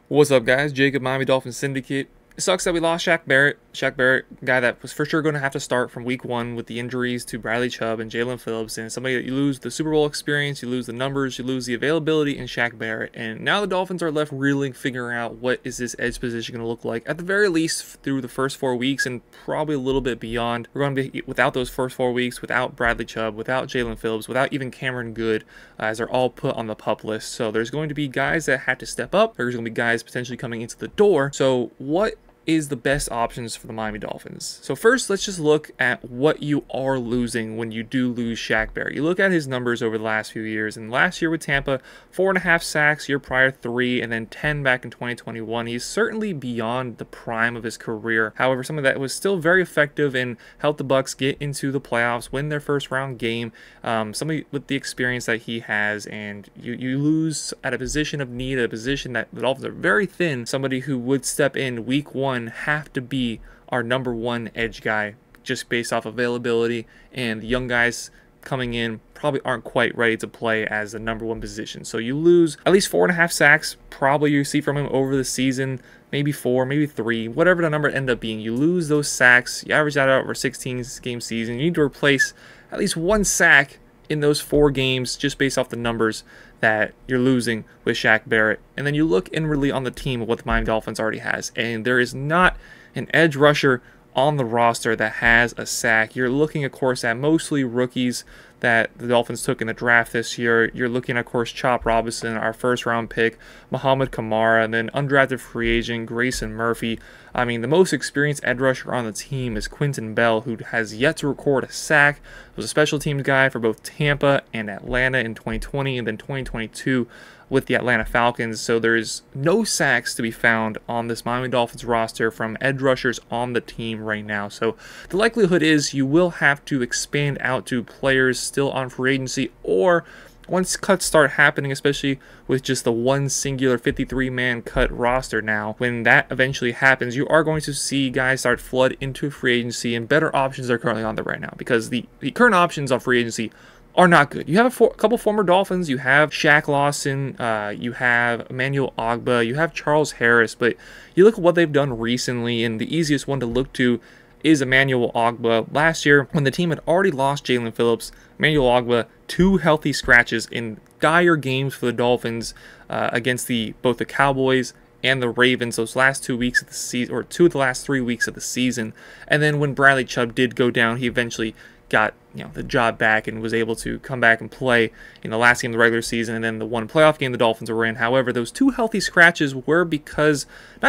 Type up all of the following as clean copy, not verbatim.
What's up, guys? Jacob, Miami Dolphins Syndicate. It sucks that we lost Shaq Barett. Shaq Barett, guy that was for sure going to have to start from week one with the injuries to Bradley Chubb and Jalen Phillips, and somebody that you lose the Super Bowl experience, you lose the numbers, you lose the availability in Shaq Barrett, and now the Dolphins are left reeling, figuring out what is this edge position going to look like, at the very least through the first 4 weeks and probably a little bit beyond. We're going to be without those first 4 weeks, without Bradley Chubb, without Jalen Phillips, without even Cameron Good, as they're all put on the PUP list. So there's going to be guys that have to step up. There's going to be guys potentially coming into the door. So what is the best options for the Miami Dolphins? So first, let's just look at what you are losing when you do lose Shaq Barrett. You look at his numbers over the last few years, and last year with Tampa, 4.5 sacks, year prior 3, and then 10 back in 2021. He's certainly beyond the prime of his career. However, some of that was still very effective and helped the Bucks get into the playoffs, win their first round game. Somebody with the experience that he has, and you lose at a position of need, a position that the Dolphins are very thin. Somebody who would step in week one have to be our number one edge guy, just based off availability, and the young guys coming in probably aren't quite ready to play as the number one position. So you lose at least 4.5 sacks, probably you see from him over the season, maybe 4, maybe 3, whatever the number end up being. You lose those sacks, you average that out over a 16-game season. You need to replace at least 1 sack in those 4 games just based off the numbers that you're losing with Shaq Barrett. And then you look inwardly on the team of what the Miami Dolphins already has, and there is not an edge rusher on the roster that has a sack. You're looking, of course, at mostly rookies that the Dolphins took in the draft this year. You're looking at, of course, Chop Robinson, our first-round pick, Muhammad Kamara, and then undrafted free agent Grayson Murphy. I mean, the most experienced edge rusher on the team is Quentin Bell, who has yet to record a sack. Was a special teams guy for both Tampa and Atlanta in 2020, and then 2022 with the Atlanta Falcons. So there's no sacks to be found on this Miami Dolphins roster from edge rushers on the team right now. So the likelihood is you will have to expand out to players still on free agency, or once cuts start happening, especially with just the one singular 53-man cut roster now, when that eventually happens, you are going to see guys start flood into free agency, and better options are currently on there right now, because the current options on free agency are not good. You have a couple former Dolphins. You have Shaq Lawson, you have Emmanuel Ogbah, you have Charles Harris, but you look at what they've done recently, and the easiest one to look to is Emmanuel Ogbah. Last year, when the team had already lost Jalen Phillips, Emmanuel Ogbah, 2 healthy scratches in dire games for the Dolphins against both the Cowboys and the Ravens those last 2 weeks of the season, or 2 of the last 3 weeks of the season. And then when Bradley Chubb did go down, he eventually got the job back and was able to come back and play in the last game of the regular season, and then the one playoff game the Dolphins were in. However, those 2 healthy scratches were not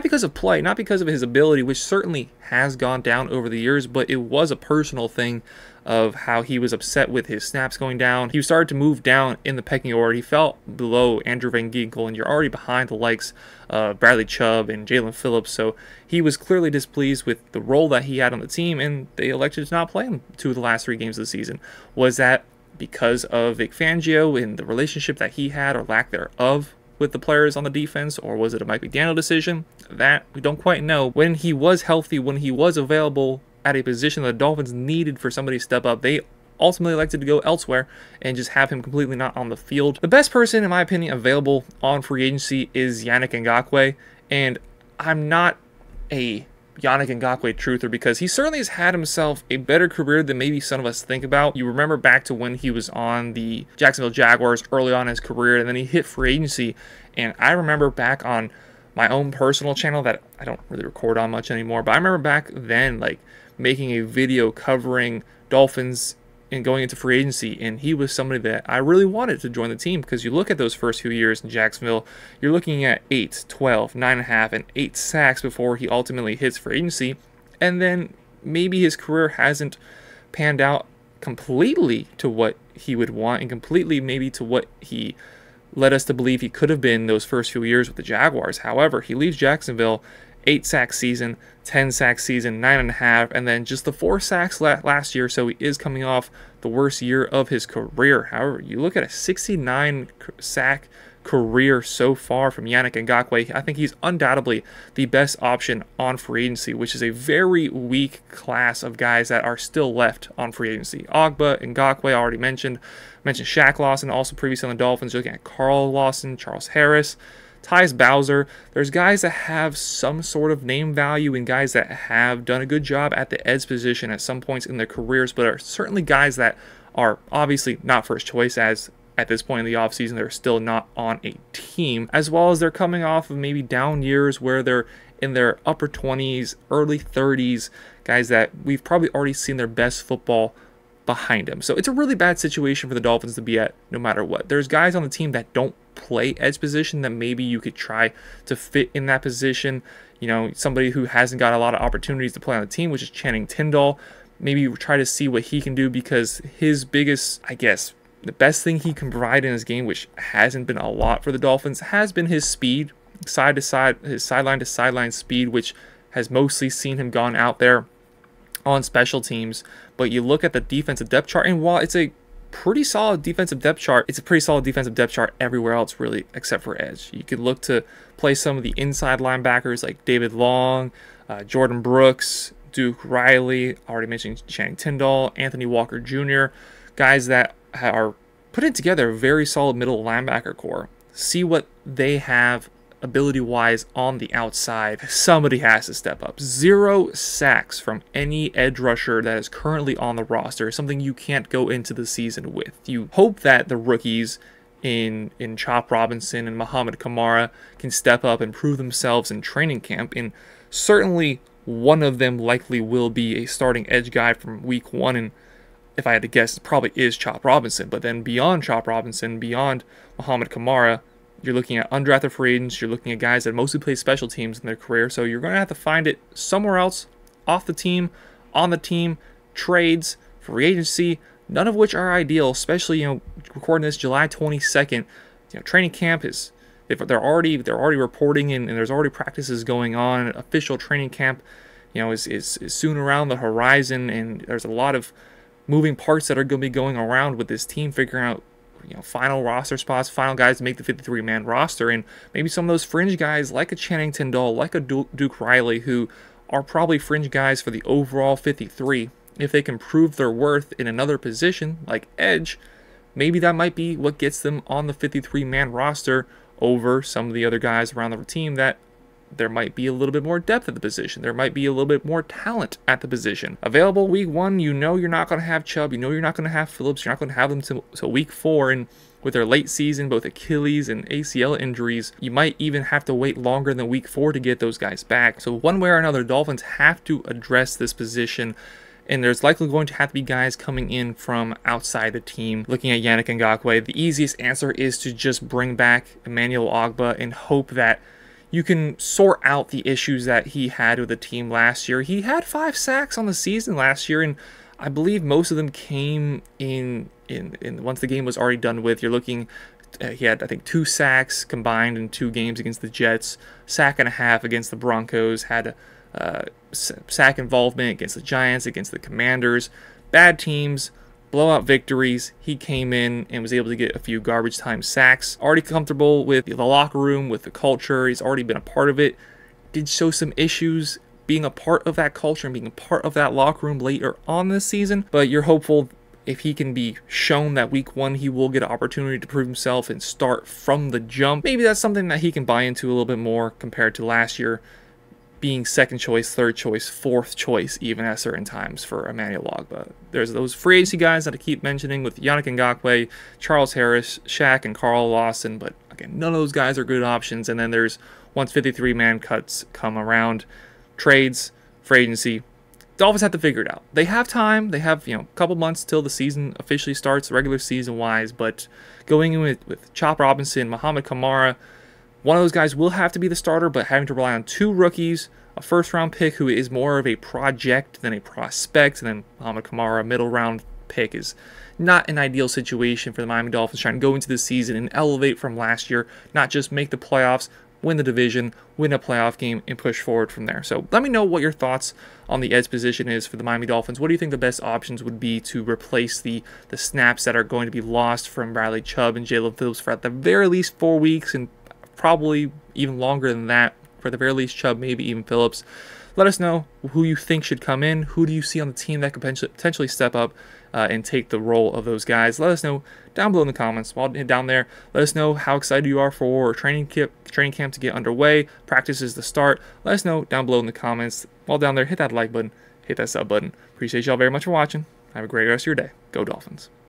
because of play, not because of his ability, which certainly has gone down over the years, but it was a personal thing of how he was upset with his snaps going down. He started to move down in the pecking order. He fell below Andrew Van Ginkel, and you're already behind the likes of Bradley Chubb and Jalen Phillips. So he was clearly displeased with the role that he had on the team, and they elected to not play him 2 of the last 3 games of the season. Was that because of Vic Fangio and the relationship that he had, or lack thereof, with the players on the defense, or was it a Mike McDaniel decision? That we don't quite know. When he was healthy, when he was available at a position that the Dolphins needed for somebody to step up, they ultimately elected to go elsewhere and just have him completely not on the field. The best person, in my opinion, available on free agency is Yannick Ngakoue, and I'm not a Yannick Ngakoue truther, because he certainly has had himself a better career than maybe some of us think about. You remember back to when he was on the Jacksonville Jaguars early on in his career, and then he hit free agency, and I remember back on my own personal channel that I don't really record on much anymore, but I remember back then making a video covering Dolphins and going into free agency, and he was somebody that I really wanted to join the team, because you look at those first few years in Jacksonville, you're looking at 8, 12, 9.5, and 8 sacks before he ultimately hits free agency, and then maybe his career hasn't panned out completely to what he would want, and completely maybe to what he led us to believe he could have been those first few years with the Jaguars. However, he leaves Jacksonville, 8 sack season, 10 sack season, 9.5, and then just the 4 sacks last year, so he is coming off the worst year of his career. However, you look at a 69 sack career so far from Yannick Ngakoue. I think he's undoubtedly the best option on free agency, which is a very weak class of guys that are still left on free agency. Ogbah, Ngakoue, I already mentioned Shaq Lawson, also previously on the Dolphins. You're looking at Carl Lawson, Charles Harris, Tyus Bowser. There's guys that have some sort of name value and guys that have done a good job at the edge position at some points in their careers, but are certainly guys that are obviously not first choice, as at this point in the offseason they're still not on a team, as well as they're coming off of maybe down years where they're in their upper 20s, early 30s, guys that we've probably already seen their best football behind them. So it's a really bad situation for the Dolphins to be at no matter what. There's guys on the team that don't play edge position that maybe you could try to fit in that position. You know, somebody who hasn't got a lot of opportunities to play on the team, which is Channing Tindall. Maybe try to see what he can do, because his biggest, I guess, the best thing he can provide in his game, which hasn't been a lot for the Dolphins, has been his speed, side to side, his sideline to sideline speed, which has mostly seen him gone out there on special teams. But you look at the defensive depth chart, and while it's a pretty solid defensive depth chart, it's a pretty solid defensive depth chart everywhere else, really, except for edge. You could look to play some of the inside linebackers like David Long, Jordan Brooks, Duke Riley, already mentioned Channing Tindall, Anthony Walker Jr., guys that are putting together a very solid middle linebacker core. See what they have ability-wise on the outside. Somebody has to step up. 0 sacks from any edge rusher that is currently on the roster, something you can't go into the season with. You hope that the rookies in Chop Robinson and Muhammad Kamara can step up and prove themselves in training camp, and certainly one of them likely will be a starting edge guy from week 1, and if I had to guess, it probably is Chop Robinson. But then beyond Chop Robinson, beyond Muhammad Kamara, you're looking at undrafted free agents, you're looking at guys that mostly play special teams in their career, so you're going to have to find it somewhere else, off the team, on the team, trades, free agency, none of which are ideal, especially, recording this July 22nd. Training camp is, they're already reporting, and there's already practices going on. Official training camp, is soon around the horizon, and there's a lot of moving parts that are going to be going around with this team, figuring out final roster spots, final guys to make the 53-man roster, and maybe some of those fringe guys like a Channing Tindall, like a Duke Riley, who are probably fringe guys for the overall 53. If they can prove their worth in another position like edge, maybe that might be what gets them on the 53-man roster over some of the other guys around the team that there might be a little bit more depth at the position. There might be a little bit more talent at the position. Available week 1, you're not going to have Chubb. You're not going to have Phillips. You're not going to have them till week 4. And with their late season, both Achilles and ACL injuries, you might even have to wait longer than week 4 to get those guys back. So one way or another, Dolphins have to address this position. And there's likely going to have to be guys coming in from outside the team. Looking at Yannick Ngakoue, the easiest answer is to just bring back Emmanuel Ogbah and hope that you can sort out the issues that he had with the team last year. He had 5 sacks on the season last year, and I believe most of them came in once the game was already done with. You're looking, he had, I think, 2 sacks combined in 2 games against the Jets, sack and a half against the Broncos, had a sack involvement against the Giants, against the Commanders. Bad teams, blowout victories. He came in and was able to get a few garbage time sacks. Already comfortable with the locker room, with the culture. He's already been a part of it. Did show some issues being a part of that culture and being a part of that locker room later on this season. But you're hopeful if he can be shown that week 1 he will get an opportunity to prove himself and start from the jump. Maybe that's something that he can buy into a little bit more compared to last year, being second choice, third choice, fourth choice even at certain times for Emmanuel Ogbah. There's those free agency guys that I keep mentioning with Yannick Ngakoue, Charles Harris, Shaq, and Carl Lawson, but again, none of those guys are good options. And then there's, once 53-man cuts come around, trades, free agency, Dolphins have to figure it out. They have time. They have, a couple months till the season officially starts, regular season-wise, but going in with Chop Robinson, Muhammad Kamara, one of those guys will have to be the starter, but having to rely on 2 rookies, a first-round pick who is more of a project than a prospect, and then Muhammad Kamara, a middle-round pick, is not an ideal situation for the Miami Dolphins trying to go into the season and elevate from last year, not just make the playoffs, win the division, win a playoff game, and push forward from there. So let me know what your thoughts on the edge position is for the Miami Dolphins. What do you think the best options would be to replace the snaps that are going to be lost from Bradley Chubb and Jalen Phillips for at the very least 4 weeks, and probably even longer than that, for the very least Chubb, maybe even Phillips. Let us know who you think should come in. Who do you see on the team that could potentially step up and take the role of those guys? Let us know down below in the comments. While down there, let us know how excited you are for training camp to get underway. Practice is the start. Let us know down below in the comments. While down there, hit that like button, hit that sub button. Appreciate y'all very much for watching. Have a great rest of your day. Go Dolphins.